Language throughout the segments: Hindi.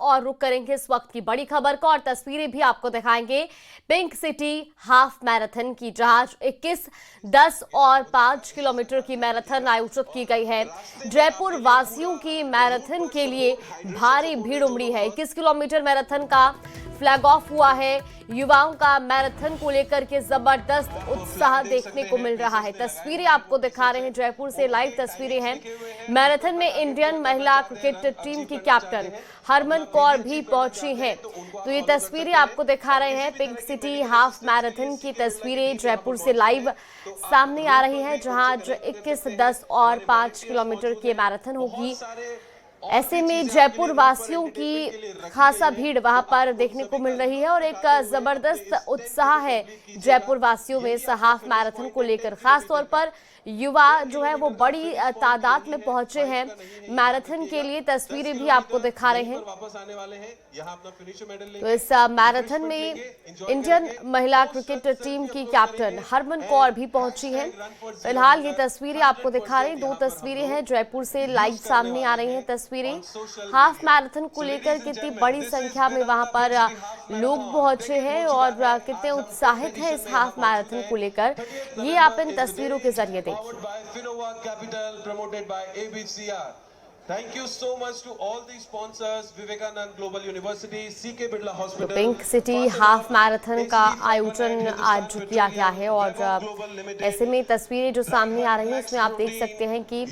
और रुक करेंगे इस वक्त की बड़ी खबर को और तस्वीरें भी आपको दिखाएंगे पिंक सिटी हाफ मैराथन की, जहां 21, 10 और 5 किलोमीटर की मैराथन आयोजित की गई है। जयपुर वासियों की मैराथन के लिए भारी भीड़ उमड़ी है। 21 किलोमीटर मैराथन का फ्लैग ऑफ हुआ है। युवाओं का मैराथन को लेकर के जबरदस्त उत्साह देखने को मिल रहा है। तस्वीरें आपको दिखा रहे हैं, जयपुर से लाइव तस्वीरें हैं। मैराथन में इंडियन महिला क्रिकेट टीम की कैप्टन हरमन कौर भी पहुंची हैं। तो ये तस्वीरें आपको दिखा रहे हैं पिंक सिटी हाफ मैराथन की तस्वीरें जयपुर से लाइव सामने आ रही हैं, जहां आज 21, 10 और 5 किलोमीटर की मैराथन होगी। ऐसे में जयपुर वासियों की खासा भीड़ वहां पर देखने को मिल रही है और एक जबरदस्त उत्साह है जयपुर वासियों में इस हाफ मैराथन को लेकर। खास तौर पर युवा जो है वो बड़ी तादाद में पहुंचे हैं मैराथन के लिए। तस्वीरें भी आपको दिखा रहे हैं। तो इस मैराथन में इंडियन महिला क्रिकेट टीम की कैप्टन हरमन कौर भी पहुंची हैं। फिलहाल ये तस्वीरें आपको दिखा रहे हैं, 2 तस्वीरें हैं जयपुर से लाइव सामने आ रही हैं। तस्वीरें हाफ मैराथन को लेकर कितनी बड़ी संख्या में वहां पर लोग पहुंचे हैं और कितने उत्साहित हैं इस हाफ मैराथन को लेकर, ये आप इन तस्वीरों के जरिए देखिए। Thank you so much to all the sponsors, Vivekanand Global University, CK Birla Hospital। तो पिंक सिटी हाफ मैराथन का आयोजन आज किया गया है और ऐसे में तस्वीरें जो सामने आ रही हैं इसमें आप देख सकते हैं कि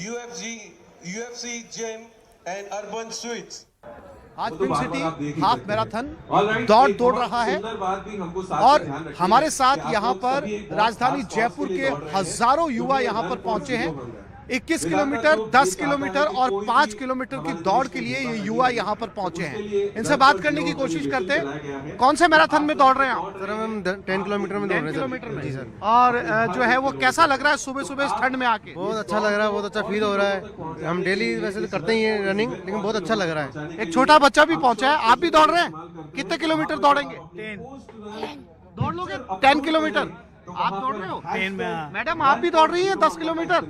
UFC Gym and Urban Suites। आज पिंक सिटी हाफ मैराथन दौड़ रहा है और हमारे साथ यहाँ पर राजधानी जयपुर के हजारों युवा यहाँ पर पहुंचे हैं। 21 किलोमीटर, 10 किलोमीटर और 5 किलोमीटर की दौड़ के लिए ये युवा यहाँ पर पहुंचे हैं। इनसे बात करने की कोशिश करते हैं। कौन से मैराथन में दौड़ रहे हैं आप? सर हम 10 किलोमीटर में दौड़ रहे हैं। 10 किलोमीटर में जी सर। और जो है वो कैसा लग रहा है सुबह सुबह इस ठंड में आके? बहुत अच्छा लग रहा है, बहुत अच्छा फील हो रहा है। हम डेली वैसे तो करते ही हैं रनिंग, लेकिन बहुत अच्छा लग रहा है। एक छोटा बच्चा भी पहुंचा है, आप भी दौड़ रहे हैं? कितने किलोमीटर दौड़ेंगे? 10 दौड़ लोगे 10 किलोमीटर? आप दौड़ रहे हो? 10 में। मैडम आप भी दौड़ रही हैं 10 किलोमीटर?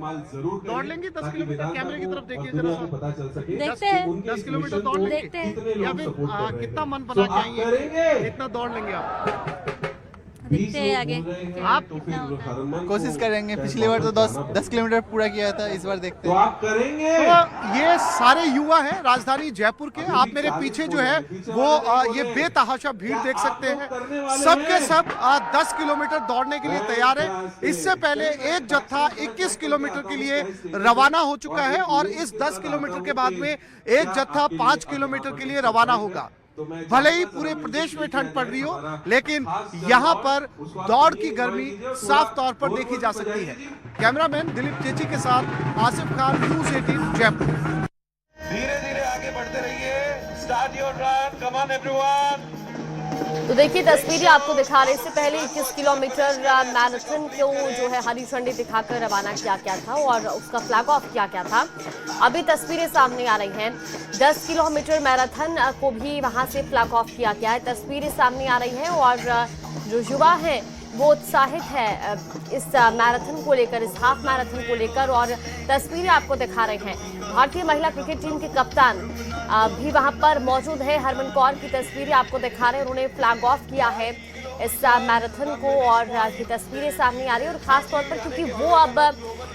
दौड़ लेंगी 10 किलोमीटर? कैमरे की तरफ देखिए जरा। देखते हैं 10 किलोमीटर दौड़ लेंगे? देखते हैं। या फिर कितना मन बना के आएंगे? कितना दौड़ लेंगे आप? देखते हैं आगे आप कोशिश करेंगे। पिछली बार तो 10 किलोमीटर पूरा किया था, इस बार देखते हैं। तो ये सारे युवा हैं राजधानी जयपुर के। आप मेरे पीछे जो है वो ये बेतहाशा भीड़ देख सकते हैं। सबके सब 10 किलोमीटर दौड़ने के लिए तैयार है। इससे पहले एक जत्था 21 किलोमीटर के लिए रवाना हो चुका है और इस 10 किलोमीटर के बाद में एक जत्था 5 किलोमीटर के लिए रवाना होगा। भले ही पूरे प्रदेश में ठंड पड़ रही हो, लेकिन यहाँ पर दौड़ की गर्मी साफ तौर पर देखी जा सकती है। कैमरामैन दिलीप चेची के साथ आसिफ खान, न्यूज़ 18 जयपुर। धीरे धीरे आगे बढ़ते रहिए। Start your run, come on everyone. तो देखिए तस्वीरें आपको दिखा रहे, इससे पहले 21 किलोमीटर मैराथन को जो है हरी झंडी दिखाकर रवाना किया गया था और उसका फ्लैग ऑफ किया गया था। अभी तस्वीरें सामने आ रही हैं। 10 किलोमीटर मैराथन को भी वहां से फ्लैग ऑफ किया गया है। तस्वीरें सामने आ रही हैं और जो युवा हैं वो उत्साहित है इस मैराथन को लेकर, इस हाफ मैराथन को लेकर और तस्वीरें आपको दिखा रहे हैं। भारतीय महिला क्रिकेट टीम के कप्तान भी वहां पर मौजूद है। हरमन कौर की तस्वीरें आपको दिखा रहे हैं, उन्होंने फ्लैग ऑफ किया है इस मैराथन को और की तस्वीरें सामने आ रही है। और खास तौर पर क्योंकि वो अब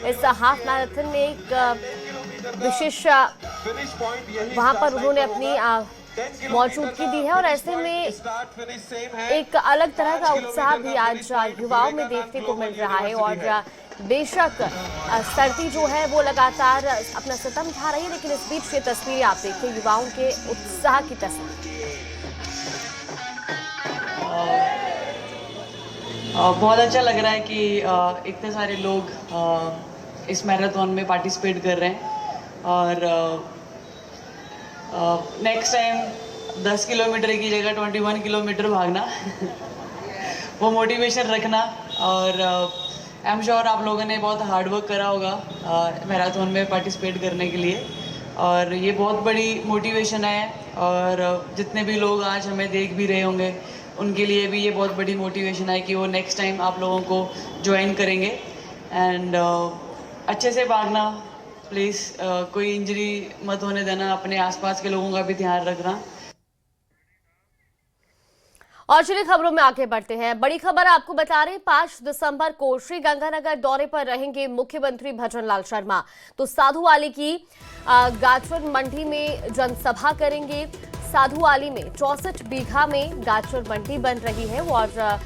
इस हाफ मैराथन में एक विशेष वहां पर उन्होंने अपनी मौजूदगी दी है और ऐसे में एक अलग तरह का उत्साह भी आज युवाओं में देखने को मिल रहा है। और बेशक सर्दी जो है वो लगातार अपना सितम ढा रही है, लेकिन इस बीच ये तस्वीरें आप देखिए युवाओं के उत्साह की तस्वीर। बहुत अच्छा लग रहा है कि इतने सारे लोग इस मैराथन में पार्टिसिपेट कर रहे हैं और नेक्स्ट टाइम 10 किलोमीटर की जगह 21 किलोमीटर भागना वो मोटिवेशन रखना। और आई एम श्योर आप लोगों ने बहुत हार्ड वर्क करा होगा मैराथन में पार्टिसिपेट करने के लिए और ये बहुत बड़ी मोटिवेशन है। और जितने भी लोग आज हमें देख भी रहे होंगे उनके लिए भी ये बहुत बड़ी मोटिवेशन है कि वो नेक्स्ट टाइम आप लोगों को ज्वाइन करेंगे। एंड अच्छे से भागना प्लीज़, कोई इंजरी मत होने देना, अपने आसपास के लोगों का भी ध्यान रखना। और चलिए खबरों में आगे बढ़ते हैं। बड़ी खबर आपको बता रहे हैं, 5 दिसंबर को श्री गंगानगर दौरे पर रहेंगे मुख्यमंत्री भजनलाल शर्मा। तो साधुवाली की गाजर मंडी में जनसभा करेंगे। साधुवाली में 64 बीघा में गाजर मंडी बन रही है और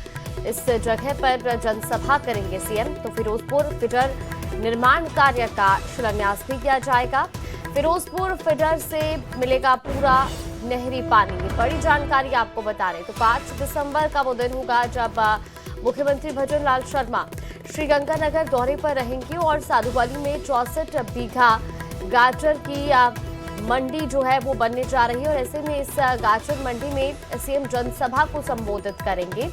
इस जगह पर जनसभा करेंगे सीएम। तो फिरोजपुर फीडर निर्माण कार्य का शिलान्यास भी किया जाएगा। फिरोजपुर फीडर से मिलेगा पूरा नहरी पानी, ये बड़ी जानकारी आपको बता रहे हैं। तो 5 दिसंबर का वो दिन होगा जब मुख्यमंत्री भजनलाल शर्मा श्री गंगानगर दौरे पर रहेंगे और साधुवाली में 64 बीघा गाजर की मंडी जो है वो बनने जा रही है और ऐसे में इस गाजर मंडी में सीएम जनसभा को संबोधित करेंगे।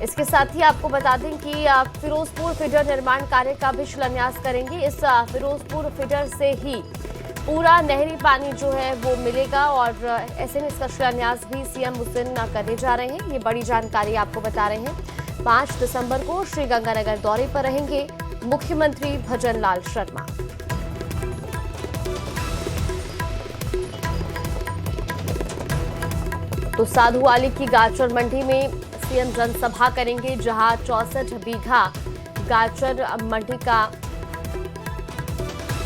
इसके साथ ही आपको बता दें कि फिरोजपुर फीडर निर्माण कार्य का भी शिलान्यास करेंगे। इस फिरोजपुर फीडर से ही पूरा नहरी पानी जो है वो मिलेगा और ऐसे में इसका शिलान्यास भी सीएम उस दिन करने जा रहे हैं। ये बड़ी जानकारी आपको बता रहे हैं। 5 दिसंबर को श्री गंगानगर दौरे पर रहेंगे मुख्यमंत्री भजनलाल शर्मा। तो साधुवाली की गाजर मंडी में सीएम जनसभा करेंगे, जहां 64 बीघा गाजर मंडी का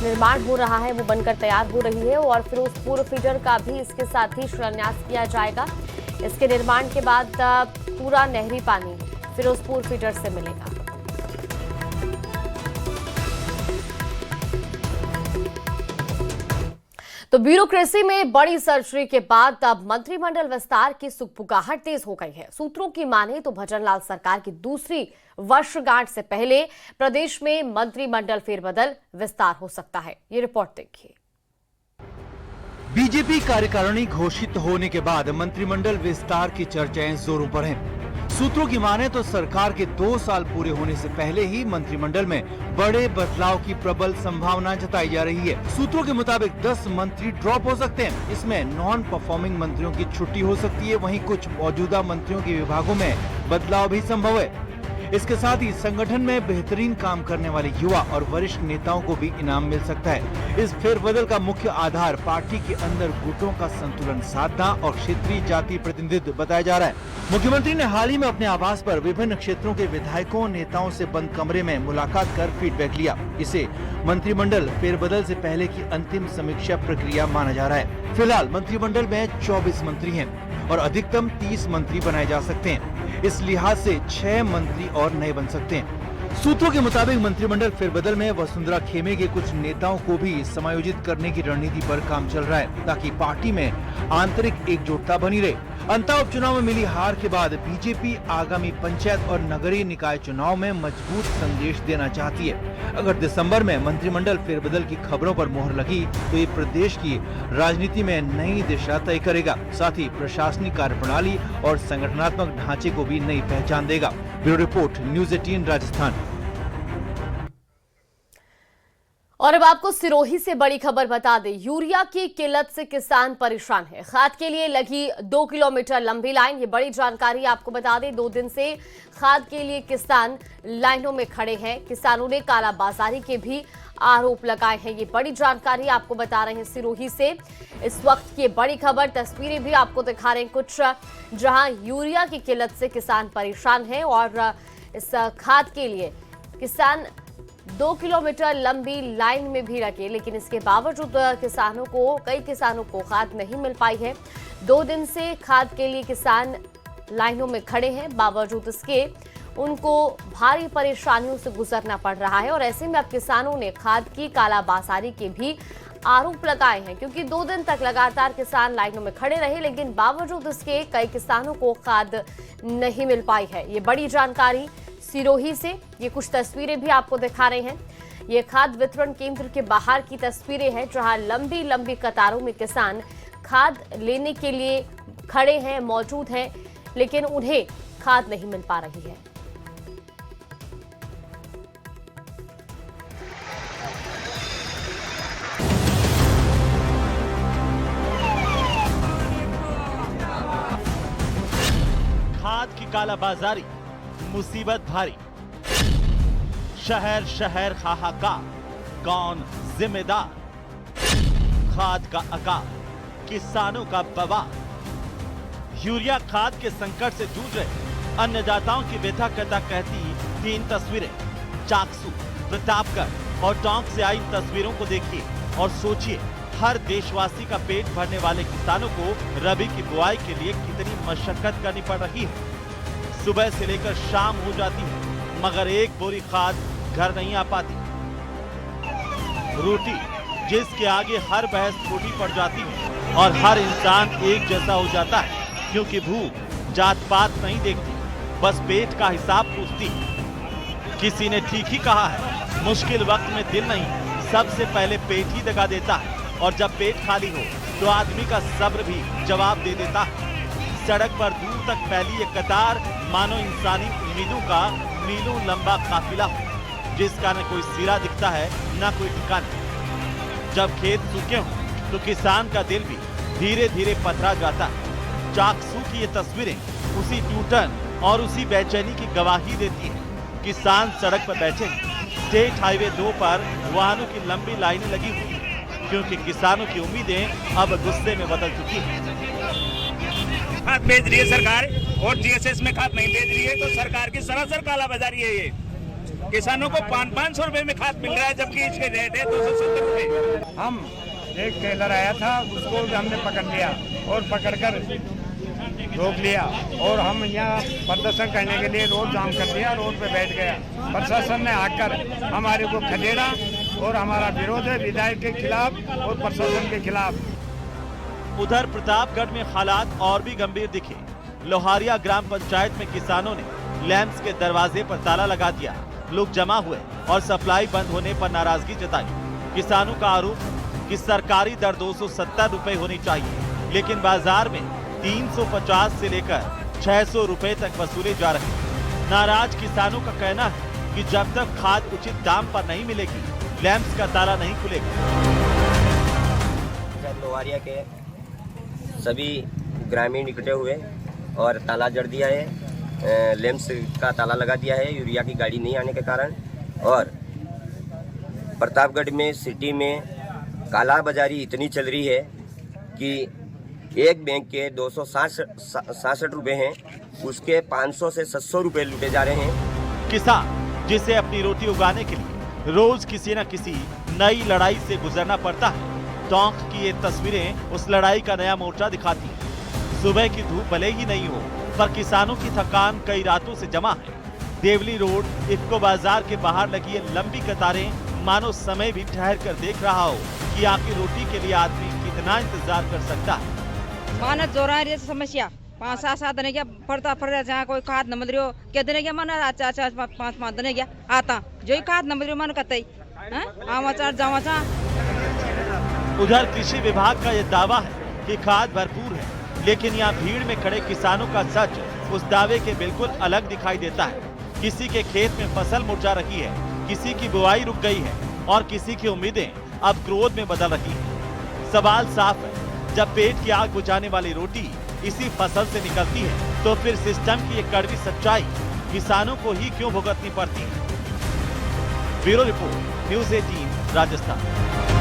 निर्माण हो रहा है, वो बनकर तैयार हो रही है और फिरोजपुर फीडर का भी इसके साथ ही शिलान्यास किया जाएगा। इसके निर्माण के बाद पूरा नहरी पानी फिरोजपुर फीडर से मिलेगा। तो ब्यूरोक्रेसी में बड़ी सर्जरी के बाद अब मंत्रिमंडल विस्तार की सुगबुगाहट तेज हो गई है। सूत्रों की माने तो भजनलाल सरकार की दूसरी वर्षगांठ से पहले प्रदेश में मंत्रिमंडल फेरबदल विस्तार हो सकता है। ये रिपोर्ट देखिए। बीजेपी कार्यकारिणी घोषित होने के बाद मंत्रिमंडल विस्तार की चर्चाएं जोरों पर हैं। सूत्रों की माने तो सरकार के 2 साल पूरे होने से पहले ही मंत्रिमंडल में बड़े बदलाव की प्रबल संभावना जताई जा रही है। सूत्रों के मुताबिक 10 मंत्री ड्रॉप हो सकते हैं। इसमें नॉन परफॉर्मिंग मंत्रियों की छुट्टी हो सकती है, वहीं कुछ मौजूदा मंत्रियों के विभागों में बदलाव भी संभव है। इसके साथ ही संगठन में बेहतरीन काम करने वाले युवा और वरिष्ठ नेताओं को भी इनाम मिल सकता है। इस फेरबदल का मुख्य आधार पार्टी के अंदर गुटों का संतुलन साधना और क्षेत्रीय जाति प्रतिनिधित्व बताया जा रहा है। मुख्यमंत्री ने हाल ही में अपने आवास पर विभिन्न क्षेत्रों के विधायकों नेताओं से बंद कमरे में मुलाकात कर फीडबैक लिया। इसे मंत्रिमंडल फेरबदल से पहले की अंतिम समीक्षा प्रक्रिया माना जा रहा है। फिलहाल मंत्रिमंडल में 24 मंत्री हैं और अधिकतम 30 मंत्री बनाए जा सकते हैं। इस लिहाज से 6 मंत्री और नए बन सकते हैं। सूत्रों के मुताबिक मंत्रिमंडल फेरबदल में वसुंधरा खेमे के कुछ नेताओं को भी समायोजित करने की रणनीति पर काम चल रहा है, ताकि पार्टी में आंतरिक एकजुटता बनी रहे। अंतः उपचुनाव में मिली हार के बाद बीजेपी आगामी पंचायत और नगरीय निकाय चुनाव में मजबूत संदेश देना चाहती है। अगर दिसंबर में मंत्रिमंडल फेरबदल की खबरों पर मोहर लगी तो ये प्रदेश की राजनीति में नई दिशा तय करेगा, साथ ही प्रशासनिक कार्यप्रणाली और संगठनात्मक ढांचे को भी नई पहचान देगा। Bureau report, news 18 Rajasthan. और अब आपको सिरोही से बड़ी खबर बता दें। यूरिया की किल्लत से किसान परेशान है। खाद के लिए लगी 2 किलोमीटर लंबी लाइन, ये बड़ी जानकारी आपको बता दें। 2 दिन से खाद के लिए किसान लाइनों में खड़े हैं। किसानों ने कालाबाजारी के भी आरोप लगाए हैं। ये बड़ी जानकारी आपको बता रहे हैं सिरोही से। इस वक्त की बड़ी खबर, तस्वीरें भी आपको दिखा रहे हैं कुछ, जहां यूरिया की किल्लत से किसान परेशान हैं और इस खाद के लिए किसान 2 किलोमीटर लंबी लाइन में भी लगे, लेकिन इसके बावजूद कई किसानों को खाद नहीं मिल पाई है। 2 दिन से खाद के लिए किसान लाइनों में खड़े हैं, बावजूद इसके उनको भारी परेशानियों से गुजरना पड़ रहा है और ऐसे में अब किसानों ने खाद की कालाबाजारी के भी आरोप लगाए हैं, क्योंकि 2 दिन तक लगातार किसान लाइनों में खड़े रहे, लेकिन बावजूद इसके कई किसानों को खाद नहीं मिल पाई है। ये बड़ी जानकारी सिरोही से। ये कुछ तस्वीरें भी आपको दिखा रहे हैं। ये खाद वितरण केंद्र के बाहर की तस्वीरें हैं, जहां लंबी लंबी कतारों में किसान खाद लेने के लिए खड़े हैं, मौजूद हैं, लेकिन उन्हें खाद नहीं मिल पा रही है। खाद की कालाबाजारी, मुसीबत भारी, शहर शहर हाहाकार, कौन जिम्मेदार? खाद का अकाल, किसानों का बवाल, यूरिया खाद के संकट से जूझ रहे अन्नदाताओं की व्यथा करता कहती 3 तस्वीरें। चाकसू, प्रतापगढ़ और टोंक से आई इन तस्वीरों को देखिए और सोचिए हर देशवासी का पेट भरने वाले किसानों को रबी की बुआई के लिए कितनी मशक्कत करनी पड़ रही है। सुबह से लेकर शाम हो जाती है मगर एक बोरी खाद घर नहीं आ पाती। रोटी जिसके आगे हर बहस छोटी पड़ जाती है और हर इंसान एक जैसा हो जाता है क्योंकि भूख जात पात नहीं देखती, बस पेट का हिसाब पूछती है। किसी ने ठीक ही कहा है, मुश्किल वक्त में दिल नहीं, सबसे पहले पेट ही दगा देता है और जब पेट खाली हो तो आदमी का सब्र भी जवाब दे देता है। सड़क पर दूर तक फैली एक कतार मानो इंसानी उम्मीदों का मीलों लंबा काफिला हो, जिसका न कोई सिरा दिखता है न कोई ठिकाना। जब खेत सूखे हों तो किसान का दिल भी धीरे धीरे पथरा जाता है। चाकसू की ये तस्वीरें उसी टूटन और उसी बेचैनी की गवाही देती है। किसान सड़क पर बैठे हैं, स्टेट हाईवे 2 पर वाहनों की लंबी लाइनें लगी हुई हैं क्योंकि किसानों की उम्मीदें अब गुस्से में बदल चुकी हैं। खाद बेच रही है सरकार और जीएसएस में खाद नहीं बेच रही है, तो सरकार की सरासर कालाबाजारी है। ये किसानों को 500 रुपए में खाद मिल रहा है जबकि इसके रेट है 270 रुपए। हम एक टेलर आया था, उसको हमने पकड़ लिया और पकड़कर रोक लिया और हम यहाँ प्रदर्शन करने के लिए रोड जाम कर दिया, रोड पे बैठ गया। प्रशासन ने आकर हमारे को खदेड़ा और हमारा विरोध है विधायक के खिलाफ और प्रशासन के खिलाफ। उधर प्रतापगढ़ में हालात और भी गंभीर दिखे। लोहारिया ग्राम पंचायत में किसानों ने लैंप्स के दरवाजे पर ताला लगा दिया। लोग जमा हुए और सप्लाई बंद होने पर नाराजगी जताई। किसानों का आरोप कि सरकारी दर 270 रुपए होनी चाहिए, लेकिन बाजार में 350 से लेकर 600 रुपए तक वसूले जा रहे हैं। नाराज किसानों का कहना है कि जब तक खाद उचित दाम पर नहीं मिलेगी, लैंप्स का ताला नहीं खुलेगा। लोहारिया के सभी ग्रामीण इकट्ठे हुए और ताला जड़ दिया है, लैंप्स का ताला लगा दिया है यूरिया की गाड़ी नहीं आने के कारण। और प्रतापगढ़ में सिटी में काला बाजारी इतनी चल रही है कि एक बैंक के 266 रुपए हैं, उसके 500 से 700 रुपए लूटे जा रहे हैं। किसान जिसे अपनी रोटी उगाने के लिए रोज किसी न किसी नई लड़ाई से गुजरना पड़ता है। टोंक की ये तस्वीरें उस लड़ाई का नया मोर्चा दिखाती हैं। सुबह की धूप भले ही नहीं हो, पर किसानों की थकान कई रातों से जमा है। देवली रोड, इफ्को बाजार के बाहर लगी ये लंबी कतारें मानो समय भी ठहर कर देख रहा हो कि आपकी रोटी के लिए आदमी कितना इंतजार कर सकता है। माना जोरा रे समस्या 5-7 दिन क्या पड़ता पड़ रहा, जहाँ कोई खाद न मिल रही हो क्या दिन क्या माना 4-5 दिन क्या आता जो ही खाद न मिल रही मन कतई आवाचार जावाचा। उधर कृषि विभाग का यह दावा है कि खाद भरपूर है, लेकिन यहाँ भीड़ में खड़े किसानों का सच उस दावे के बिल्कुल अलग दिखाई देता है। किसी के खेत में फसल मुरझा रही है, किसी की बुआई रुक गई है और किसी की उम्मीदें अब क्रोध में बदल रही है। सवाल साफ है, जब पेट की आग बुझाने वाली रोटी इसी फसल से निकलती है तो फिर सिस्टम की ये कड़वी सच्चाई किसानों को ही क्यों भुगतनी पड़ती है। Bureau report, news 18 Rajasthan.